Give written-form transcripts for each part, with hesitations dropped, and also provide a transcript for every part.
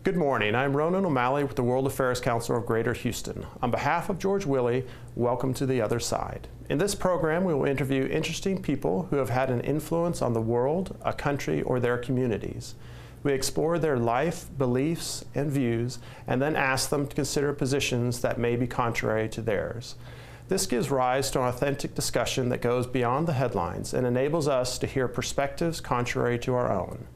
Good morning. I'm Ronan O'Malley with the World Affairs Council of Greater Houston. On behalf of George Willey, welcome to The Other Side. In this program, we will interview interesting people who have had an influence on the world, a country, or their communities. We explore their life, beliefs, and views, and then ask them to consider positions that may be contrary to theirs. This gives rise to an authentic discussion that goes beyond the headlines and enables us to hear perspectives contrary to our own.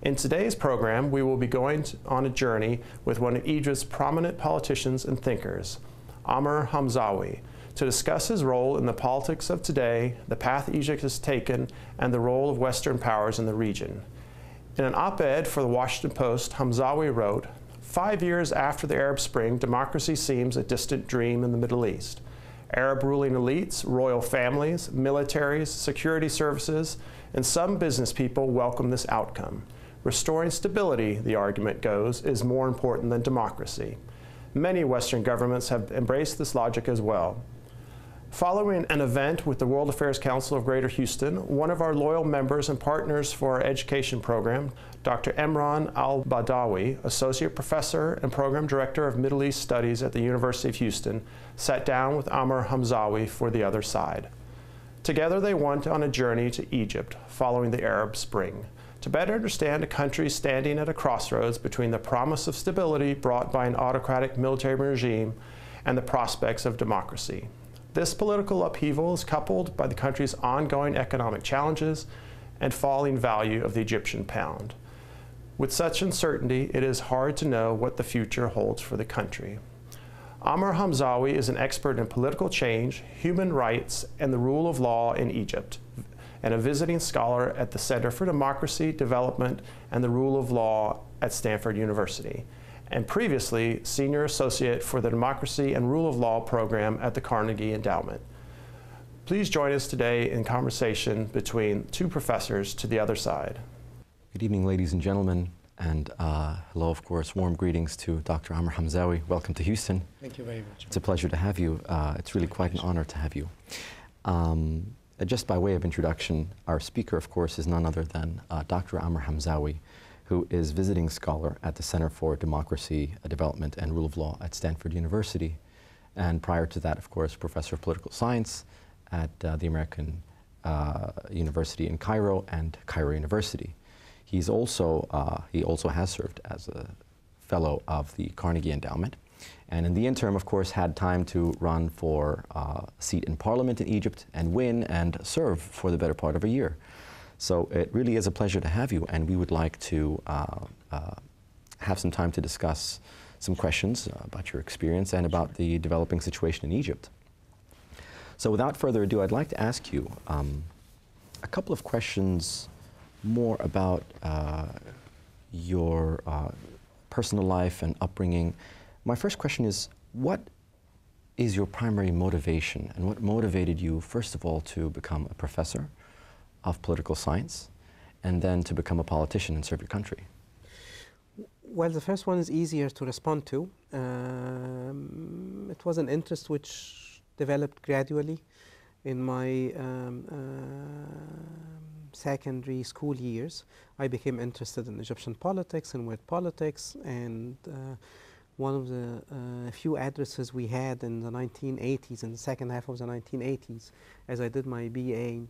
In today's program, we will be going on a journey with one of Egypt's prominent politicians and thinkers, Amr Hamzawy, to discuss his role in the politics of today, the path Egypt has taken, and the role of Western powers in the region. In an op-ed for the Washington Post, Hamzawy wrote, "5 years after the Arab Spring, democracy seems a distant dream in the Middle East. Arab ruling elites, royal families, militaries, security services, and some business people welcome this outcome. Restoring stability, the argument goes, is more important than democracy. Many Western governments have embraced this logic as well." Following an event with the World Affairs Council of Greater Houston, one of our loyal members and partners for our education program, Dr. Emran al-Badawi, Associate Professor and Program Director of Middle East Studies at the University of Houston, sat down with Amr Hamzawy for The Other Side. Together they went on a journey to Egypt following the Arab Spring, to better understand a country standing at a crossroads between the promise of stability brought by an autocratic military regime and the prospects of democracy. This political upheaval is coupled by the country's ongoing economic challenges and falling value of the Egyptian pound. With such uncertainty, it is hard to know what the future holds for the country. Amr Hamzawy is an expert in political change, human rights, and the rule of law in Egypt, and a visiting scholar at the Center for Democracy, Development, and the Rule of Law at Stanford University, and previously Senior Associate for the Democracy and Rule of Law program at the Carnegie Endowment. Please join us today in conversation between two professors to the other side. Good evening, ladies and gentlemen, and hello, of course, warm greetings to Dr. Amr Hamzawy. Welcome to Houston. Thank you very much. It's a pleasure to have you. It's really quite an honor to have you. Just by way of introduction, our speaker, of course, is none other than Dr. Amr Hamzawy, who is visiting scholar at the Center for Democracy, Development, and Rule of Law at Stanford University. And prior to that, of course, Professor of Political Science at the American University in Cairo and Cairo University. He also has served as a fellow of the Carnegie Endowment. And in the interim, of course, had time to run for a seat in Parliament in Egypt and win and serve for the better part of a year. So it really is a pleasure to have you, and we would like to have some time to discuss some questions about your experience and about the developing situation in Egypt. So without further ado, I'd like to ask you a couple of questions more about your personal life and upbringing. My first question is, what is your primary motivation, and what motivated you, first of all, to become a professor of political science, and then to become a politician and serve your country? Well, the first one is easier to respond to. It was an interest which developed gradually in my secondary school years. I became interested in Egyptian politics and world politics, and one of the few addresses we had in the 1980s, in the second half of the 1980s, as I did my BA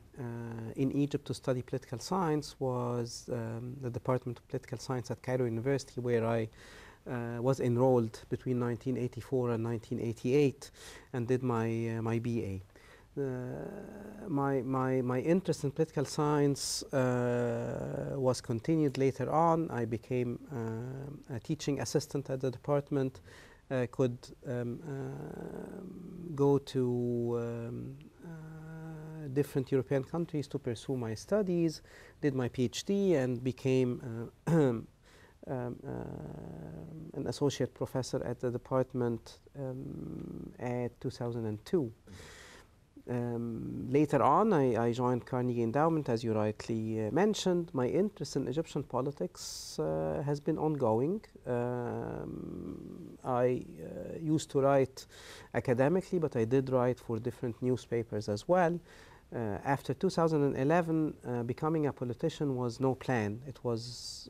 in Egypt to study political science, was the Department of Political Science at Cairo University, where I was enrolled between 1984 and 1988 and did my BA. My interest in political science was continued later on. I became a teaching assistant at the department, could go to different European countries to pursue my studies, did my PhD, and became an associate professor at the department at 2002. Later on, I joined Carnegie Endowment, as you rightly mentioned. My interest in Egyptian politics has been ongoing. I used to write academically, but I did write for different newspapers as well. After 2011, becoming a politician was no plan. It was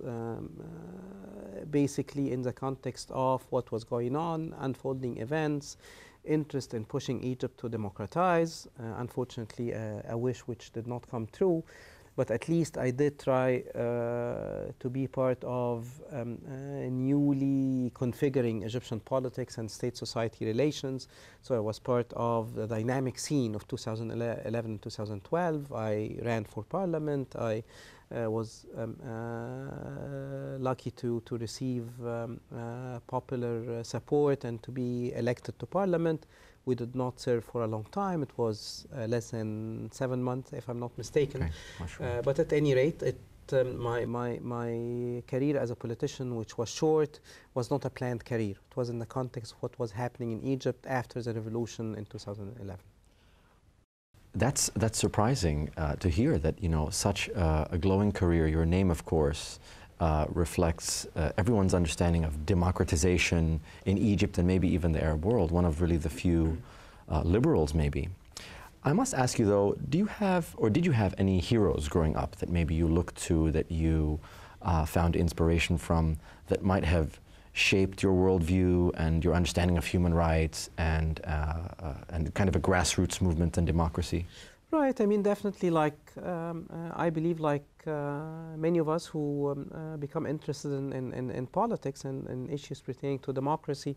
basically in the context of what was going on, unfolding events, interest in pushing Egypt to democratize. Unfortunately, a wish which did not come true. But at least I did try to be part of newly configuring Egyptian politics and state-society relations. So I was part of the dynamic scene of 2011 and 2012. I ran for parliament. I was lucky to receive popular support and to be elected to parliament. We did not serve for a long time. It was less than 7 months, if I'm not mistaken. Okay. But at any rate, my career as a politician, which was short, was not a planned career. It was in the context of what was happening in Egypt after the revolution in 2011. That's surprising to hear that, you know, such a glowing career. Your name, of course, reflects everyone's understanding of democratization in Egypt and maybe even the Arab world, one of really the few liberals maybe. I must ask you though, do you have, or did you have any heroes growing up that maybe you looked to, that you found inspiration from, that might have shaped your worldview and your understanding of human rights and kind of a grassroots movement and democracy? Right. I mean, definitely, like, I believe, like many of us who become interested in politics and issues pertaining to democracy,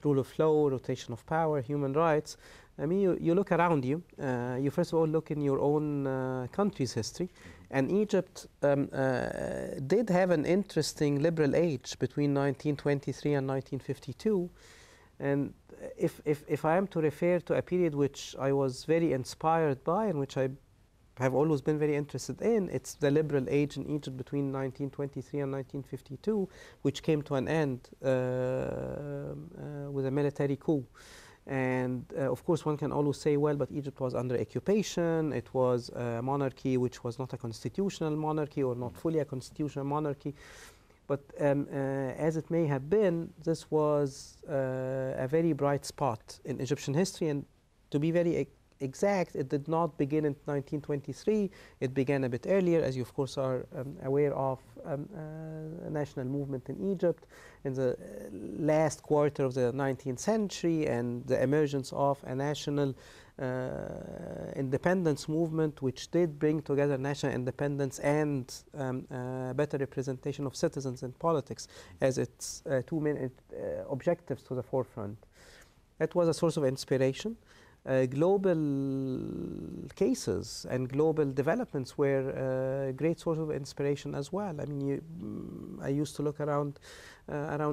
rule of law, rotation of power, human rights. I mean, you look around you. You first of all look in your own country's history. And Egypt did have an interesting liberal age between 1923 and 1952. And if I am to refer to a period which I was very inspired by and which I have always been very interested in, it's the liberal age in Egypt between 1923 and 1952, which came to an end with a military coup. And of course, one can always say, well, but Egypt was under occupation. It was a monarchy which was not a constitutional monarchy or not fully a constitutional monarchy. But as it may have been, this was a very bright spot in Egyptian history. And to be very exact, it did not begin in 1923. It began a bit earlier, as you, of course, are aware of a national movement in Egypt in the last quarter of the 19th century and the emergence of a national independence movement, which did bring together national independence and better representation of citizens in politics as its two main objectives to the forefront. That was a source of inspiration. Global cases and global developments were a great source of inspiration as well. I mean, I used to look around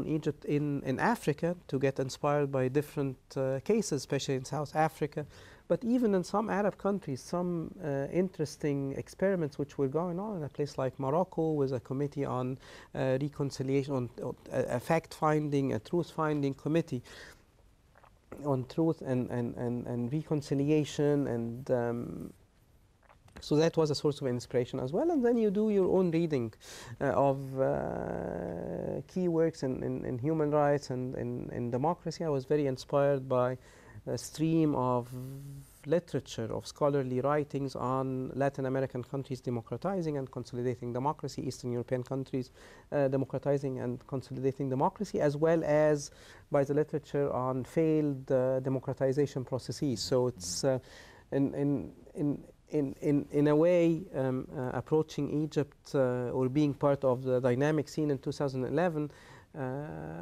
Egypt in Africa to get inspired by different cases, especially in South Africa. But even in some Arab countries, some interesting experiments which were going on in a place like Morocco with a committee on reconciliation, on a fact-finding, a truth-finding committee on truth and reconciliation, and so that was a source of inspiration as well. And then you do your own reading of key works in human rights and in democracy. I was very inspired by a stream of literature, of scholarly writings on Latin American countries democratizing and consolidating democracy, Eastern European countries democratizing and consolidating democracy, as well as by the literature on failed democratization processes. So it's in a way approaching Egypt or being part of the dynamic scene in 2011,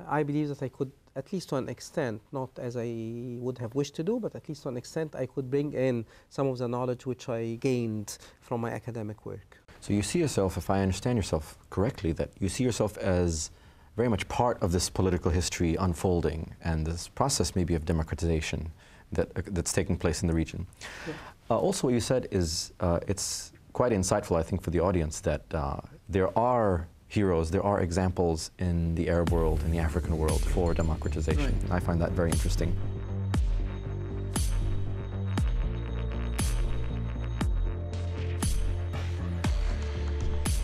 I believe that I could, at least to an extent, not as I would have wished to do, but at least to an extent, I could bring in some of the knowledge which I gained from my academic work. So you see yourself, if I understand yourself correctly, that you see yourself as very much part of this political history unfolding and this process maybe of democratization that's taking place in the region. Yeah. Also, what you said is, it's quite insightful, I think, for the audience that there are heroes, there are examples in the Arab world, in the African world for democratization. Right. I find that very interesting.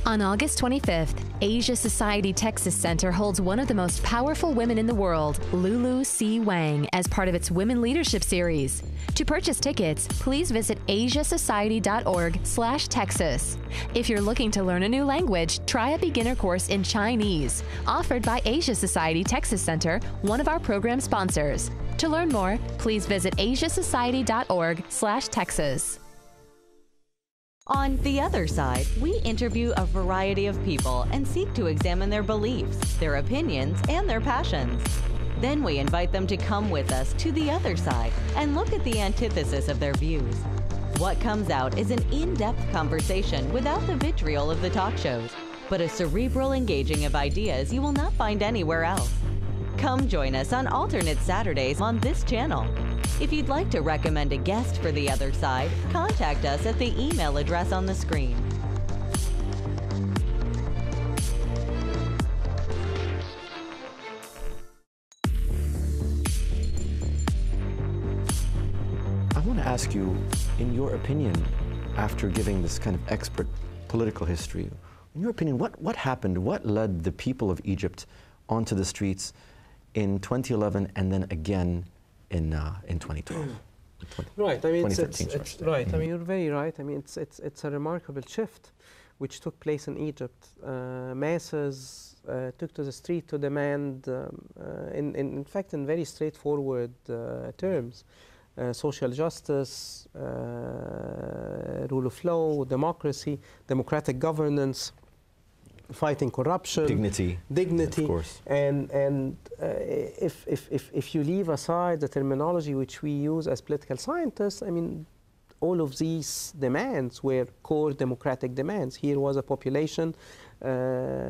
On August 25th, Asia Society Texas Center holds one of the most powerful women in the world, Lulu C. Wang, as part of its Women Leadership Series. To purchase tickets, please visit asiasociety.org/Texas. If you're looking to learn a new language, try a beginner course in Chinese, offered by Asia Society Texas Center, one of our program sponsors. To learn more, please visit asiasociety.org/Texas. On The Other Side, we interview a variety of people and seek to examine their beliefs, their opinions, and their passions. Then we invite them to come with us to the other side and look at the antithesis of their views. What comes out is an in-depth conversation without the vitriol of the talk shows, but a cerebral engaging of ideas you will not find anywhere else. Come join us on alternate Saturdays on this channel. If you'd like to recommend a guest for The Other Side, contact us at the email address on the screen. I want to ask you, in your opinion, after giving this kind of expert political history, in your opinion, what happened? What led the people of Egypt onto the streets in 2011 and then again in 2012? Right. I mean, it's right. Mm-hmm. I mean, you're very right. I mean, it's a remarkable shift which took place in Egypt. Masses took to the street to demand, in fact, in very straightforward terms, social justice, rule of law, democracy, democratic governance, fighting corruption, dignity, of course. And if you leave aside the terminology which we use as political scientists, I mean, all of these demands were core democratic demands. Here was a population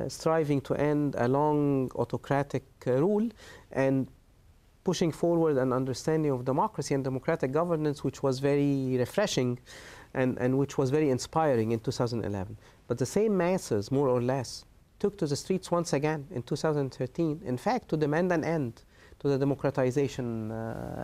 striving to end a long autocratic rule and pushing forward an understanding of democracy and democratic governance, which was very refreshing and which was very inspiring in 2011. But the same masses, more or less, took to the streets once again in 2013, in fact, to demand an end to the democratization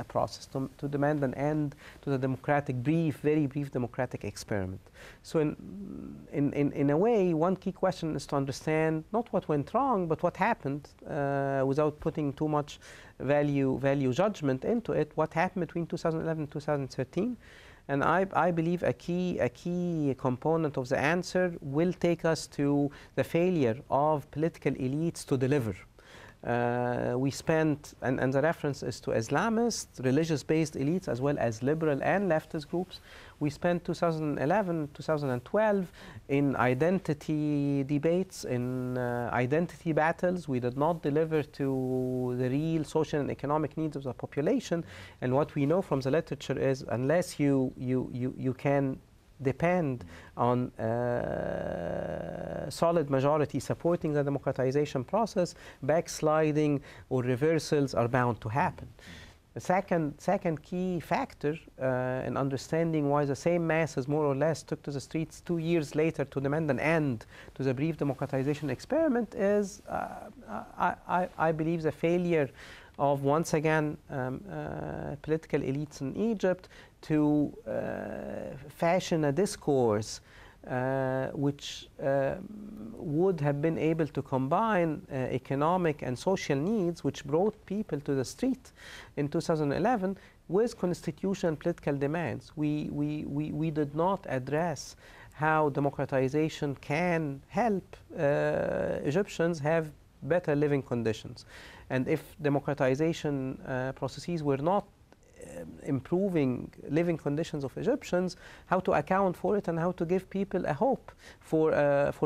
process, to demand an end to the democratic, very brief democratic experiment. So in a way, one key question is to understand not what went wrong, but what happened, without putting too much value judgment into it, what happened between 2011 and 2013. And I believe a key component of the answer will take us to the failure of political elites to deliver. We spent, and the reference is to Islamist, religious-based elites, as well as liberal and leftist groups. We spent 2011, 2012 in identity debates, in identity battles. We did not deliver to the real social and economic needs of the population. And what we know from the literature is, unless you can depend on solid majority supporting the democratization process, backsliding or reversals are bound to happen. The second key factor in understanding why the same masses more or less took to the streets 2 years later to demand an end to the brief democratization experiment is, I believe, the failure of, once again, political elites in Egypt to fashion a discourse which would have been able to combine economic and social needs, which brought people to the street in 2011, with constitutional political demands. We did not address how democratization can help Egyptians have better living conditions. And if democratization processes were not improving living conditions of Egyptians, how to account for it and how to give people a hope for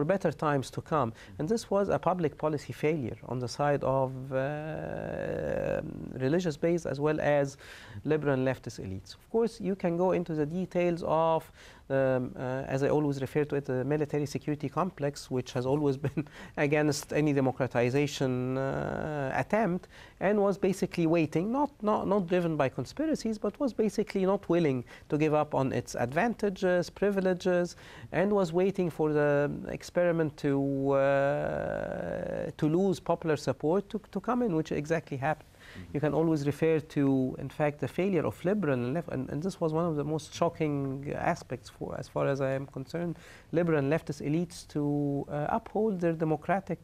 better times to come. And this was a public policy failure on the side of religious-based as well as liberal and leftist elites. Of course, you can go into the details of, as I always refer to it, the military security complex, which has always been against any democratization attempt, and was basically waiting, not driven by conspiracies, but was basically not willing to give up on its advantages, privileges, and was waiting for the experiment to lose popular support to come in, which exactly happened. You can always refer to, in fact, the failure of liberal and left, and this was one of the most shocking aspects, as far as I am concerned, liberal and leftist elites to uphold their democratic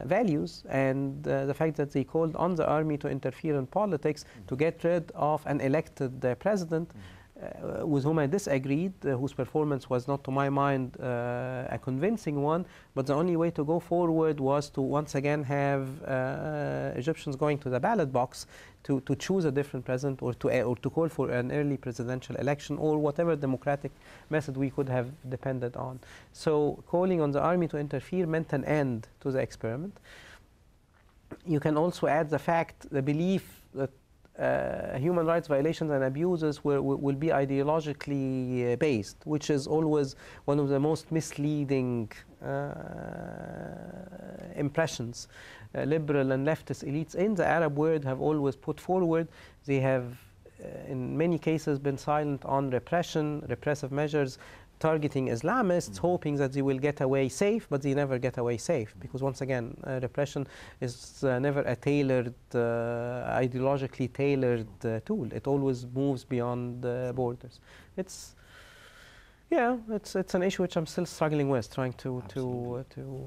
values, and the fact that they called on the army to interfere in politics to get rid of an elected president with whom I disagreed, whose performance was not, to my mind, a convincing one, but the only way to go forward was to once again have Egyptians going to the ballot box to choose a different president, or to call for an early presidential election, or whatever democratic method we could have depended on. So calling on the army to interfere meant an end to the experiment. You can also add the belief that human rights violations and abuses will be ideologically based, which is always one of the most misleading impressions liberal and leftist elites in the Arab world have always put forward. They have, in many cases, been silent on repressive measures, targeting Islamists, hoping that they will get away safe, but they never get away safe, because once again, repression is never a tailored, ideologically tailored tool. It always moves beyond borders. It's an issue which I'm still struggling with, trying to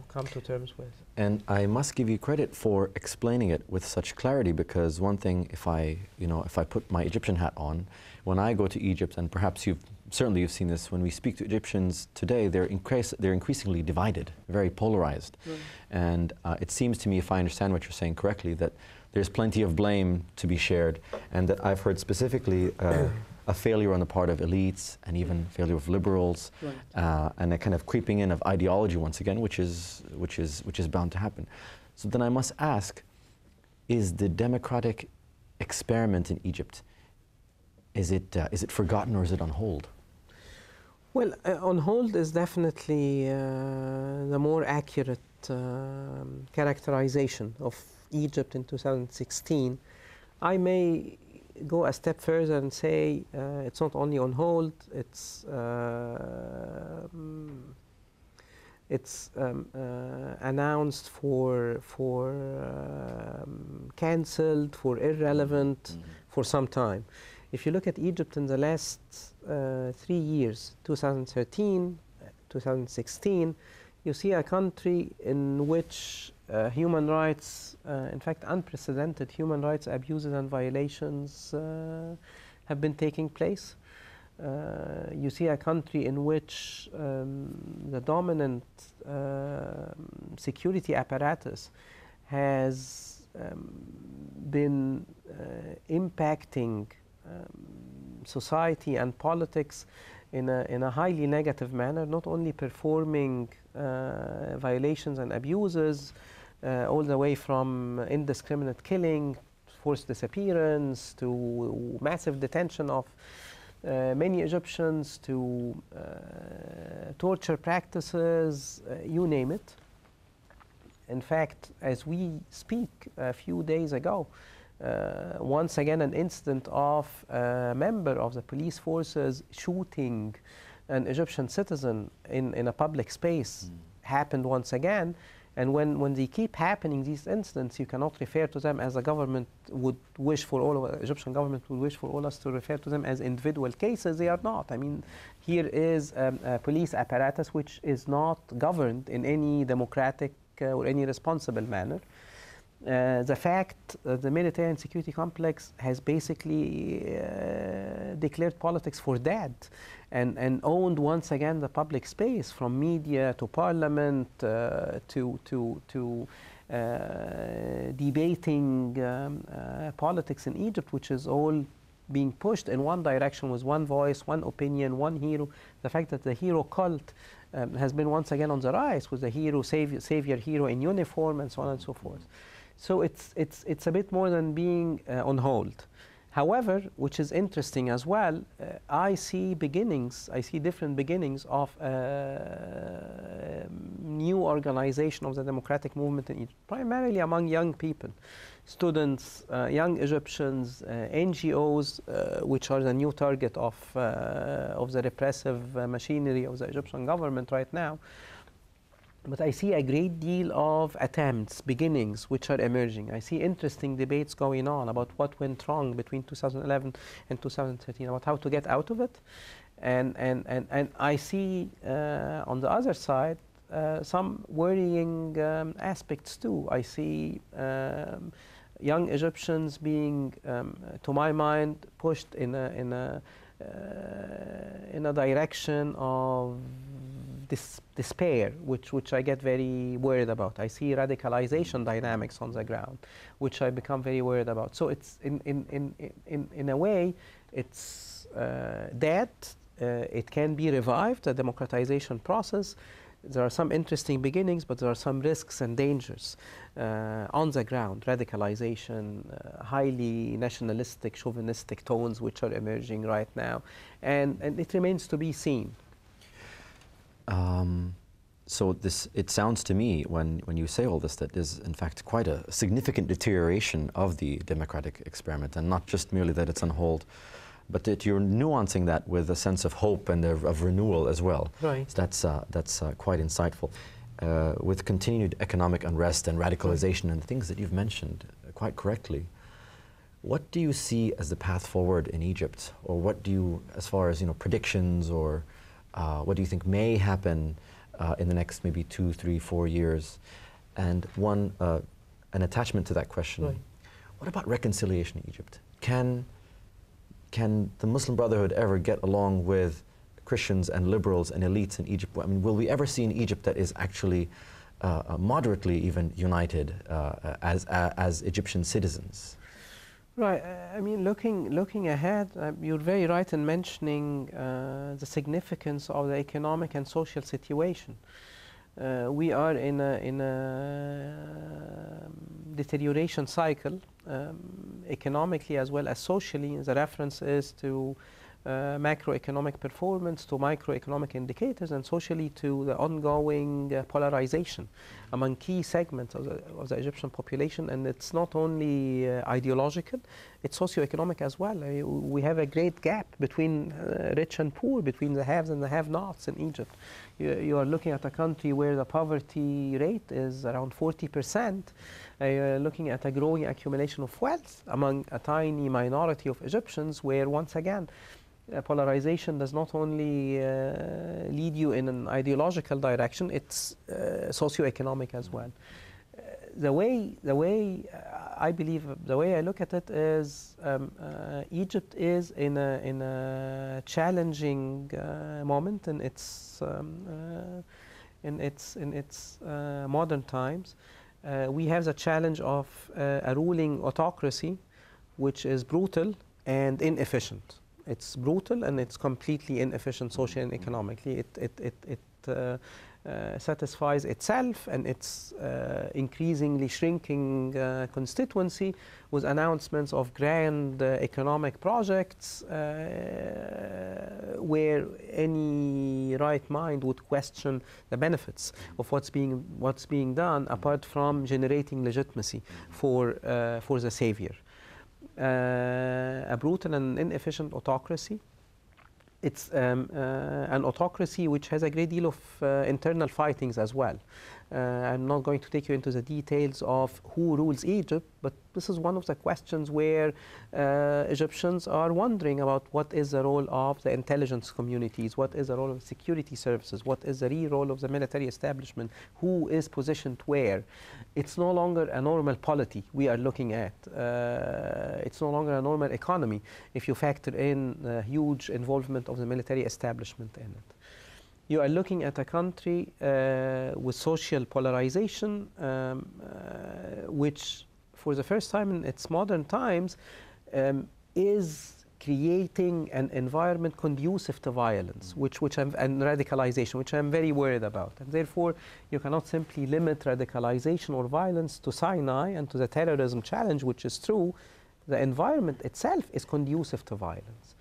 come to terms with. And I must give you credit for explaining it with such clarity, because one thing, if I put my Egyptian hat on, when I go to Egypt, and perhaps you've seen this, when we speak to Egyptians today, they're increasingly divided, very polarized. And it seems to me, if I understand what you're saying correctly, that there's plenty of blame to be shared, and that I've heard specifically a failure on the part of elites, and even failure of liberals, and a kind of creeping in of ideology once again, which is bound to happen. So then I must ask, is the democratic experiment in Egypt, is it forgotten, or is it on hold? Well, on hold is definitely the more accurate characterization of Egypt in 2016. I may go a step further and say it's not only on hold, it's announced for cancelled, for irrelevant, for some time. If you look at Egypt in the last 3 years, 2013, 2016, you see a country in which human rights, in fact unprecedented human rights abuses and violations have been taking place. You see a country in which the dominant security apparatus has been impacting society and politics in a highly negative manner, not only performing violations and abuses all the way from indiscriminate killing, forced disappearance, to massive detention of many Egyptians, to torture practices, you name it. In fact, as we speak, a few days ago, once again an incident of a member of the police forces shooting an Egyptian citizen in a public space happened once again. And when they keep happening, these incidents, you cannot refer to them as a government would wish for all of Egyptian government would wish for all us to refer to them as individual cases. They are not. I mean, here is a police apparatus which is not governed in any democratic or any responsible manner. The fact the military and security complex has basically declared politics for dead, and owned once again the public space, from media to parliament to debating politics in Egypt, which is all being pushed in one direction with one voice, one opinion, one hero. The fact that the hero cult has been once again on the rise, with the hero, savior hero in uniform, and so on and so forth. So it's a bit more than being on hold. However, which is interesting as well, I see different beginnings of new organization of the democratic movement in Egypt, primarily among young people, students, young Egyptians, NGOs, which are the new target of the repressive machinery of the Egyptian government right now. But I see a great deal of attempts, beginnings, which are emerging. I see interesting debates going on about what went wrong between 2011 and 2013, about how to get out of it. And I see, on the other side, some worrying aspects too. I see young Egyptians being, to my mind, pushed in a direction of despair, which I get very worried about. I see radicalization dynamics on the ground, which I become very worried about. So it's in a way, it's dead. It can be revived, the democratization process. There are some interesting beginnings, but there are some risks and dangers on the ground. Radicalization, highly nationalistic, chauvinistic tones which are emerging right now. And it remains to be seen. So it sounds to me, when you say all this, that there's in fact quite a significant deterioration of the democratic experiment, and not just merely that it's on hold, but that you're nuancing that with a sense of hope and of renewal as well. Right. So that's quite insightful. With continued economic unrest and radicalization and the things that you've mentioned quite correctly, what do you see as the path forward in Egypt? Or what do you, as far as predictions, or what do you think may happen in the next maybe 2, 3, 4 years? And an attachment to that question, right. What about reconciliation in Egypt? Can the Muslim Brotherhood ever get along with Christians and liberals and elites in Egypt? I mean, will we ever see an Egypt that is actually moderately even united as Egyptian citizens? Right. I mean, looking ahead, you're very right in mentioning the significance of the economic and social situation. We are in a deterioration cycle, economically as well as socially. The reference is to macroeconomic performance, to microeconomic indicators, and socially to the ongoing polarization among key segments of the Egyptian population. And it's not only ideological, it's socioeconomic as well. We have a great gap between rich and poor, between the haves and the have-nots in Egypt. You are looking at a country where the poverty rate is around 40%. You're looking at a growing accumulation of wealth among a tiny minority of Egyptians, where once again, polarization does not only lead you in an ideological direction, it's socioeconomic as well. The way I believe, the way I look at it is, Egypt is in a challenging moment in its modern times. We have the challenge of a ruling autocracy, which is brutal and inefficient. It's brutal and it's completely inefficient socially and economically. It satisfies itself and its increasingly shrinking constituency with announcements of grand economic projects where any right mind would question the benefits of what's being done, apart from generating legitimacy for the savior. A brutal and inefficient autocracy. It's an autocracy which has a great deal of internal fightings as well. I'm not going to take you into the details of who rules Egypt, but this is one of the questions where Egyptians are wondering about what is the role of the intelligence communities, what is the role of security services, what is the real role of the military establishment, who is positioned where. It's no longer a normal polity we are looking at. It's no longer a normal economy if you factor in the huge involvement of the military establishment in it. You are looking at a country with social polarization, which for the first time in its modern times is creating an environment conducive to violence, and radicalization, which I'm very worried about. And therefore, you cannot simply limit radicalization or violence to Sinai and to the terrorism challenge, which is true. The environment itself is conducive to violence.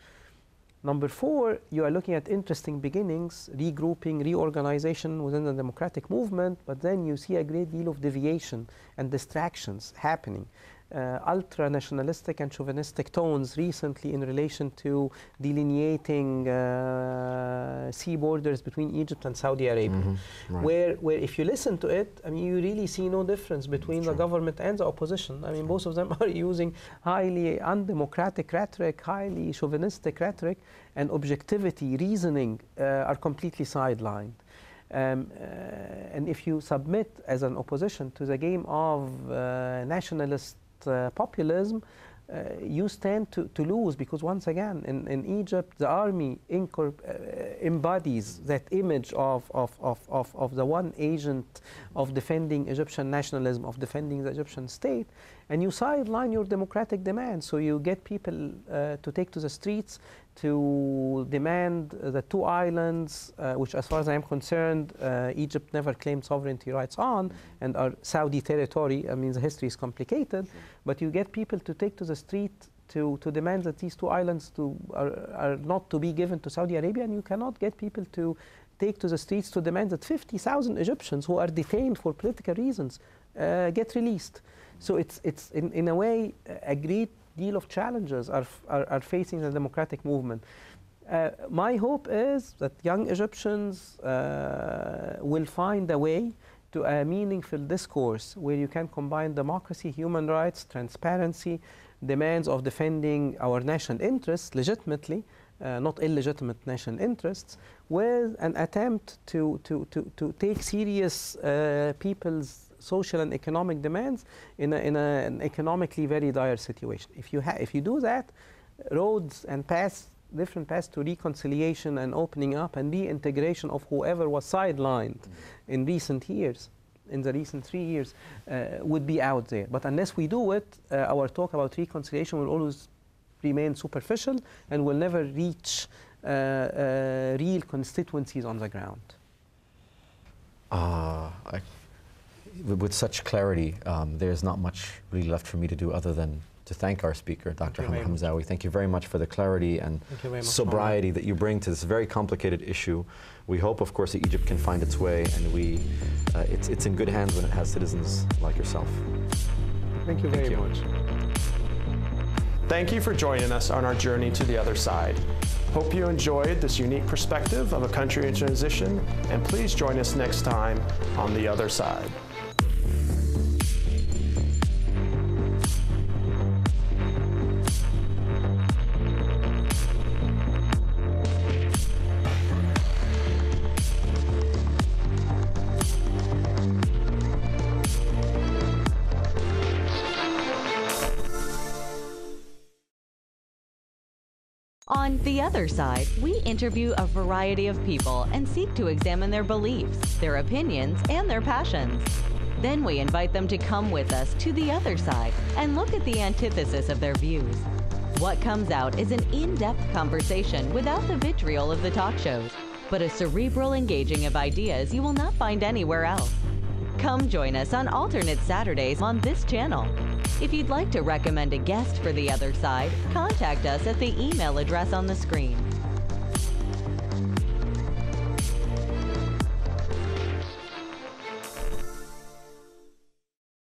Number 4, you are looking at interesting beginnings, regrouping, reorganization within the democratic movement, but then you see a great deal of deviation and distractions happening. ultra-nationalistic and chauvinistic tones recently in relation to delineating sea borders between Egypt and Saudi Arabia, where if you listen to it, I mean, you really see no difference between the government and the opposition. I mean, both of them are using highly undemocratic rhetoric, highly chauvinistic rhetoric, and objectivity, reasoning are completely sidelined. And if you submit as an opposition to the game of nationalist populism, you stand to lose, because once again, in Egypt, the army embodies that image of the one agent of defending Egyptian nationalism, of defending the Egyptian state, and you sideline your democratic demands. So you get people to take to the streets to demand the two islands, which as far as I am concerned, Egypt never claimed sovereignty rights on, and are Saudi territory. I mean, the history is complicated, but you get people to take to the street to demand that these two islands are not to be given to Saudi Arabia, and you cannot get people to take to the streets to demand that 50,000 Egyptians who are detained for political reasons get released. So it's in a way a great deal of challenges are facing the democratic movement. My hope is that young Egyptians will find a way to a meaningful discourse where you can combine democracy, human rights, transparency, demands of defending our national interests legitimately, not illegitimate national interests, with an attempt to take serious people's social and economic demands in an economically very dire situation. If you do that, roads and different paths to reconciliation and opening up and reintegration of whoever was sidelined in recent years, in the recent 3 years, would be out there. But unless we do it, our talk about reconciliation will always remain superficial and will never reach real constituencies on the ground. With such clarity, there's not much really left for me to do other than to thank our speaker, Dr. Amr Hamzawy. Thank you very much for the clarity and sobriety that you bring to this very complicated issue. We hope, of course, that Egypt can find its way, and it's in good hands when it has citizens like yourself. Thank you very much. Thank you for joining us on our journey to the other side. Hope you enjoyed this unique perspective of a country in transition, and please join us next time on The Other Side. On The Other Side, we interview a variety of people and seek to examine their beliefs, their opinions, and their passions. Then we invite them to come with us to the other side and look at the antithesis of their views. What comes out is an in-depth conversation without the vitriol of the talk shows, but a cerebral engaging of ideas you will not find anywhere else. Come join us on alternate Saturdays on this channel. If you'd like to recommend a guest for The Other Side, contact us at the email address on the screen.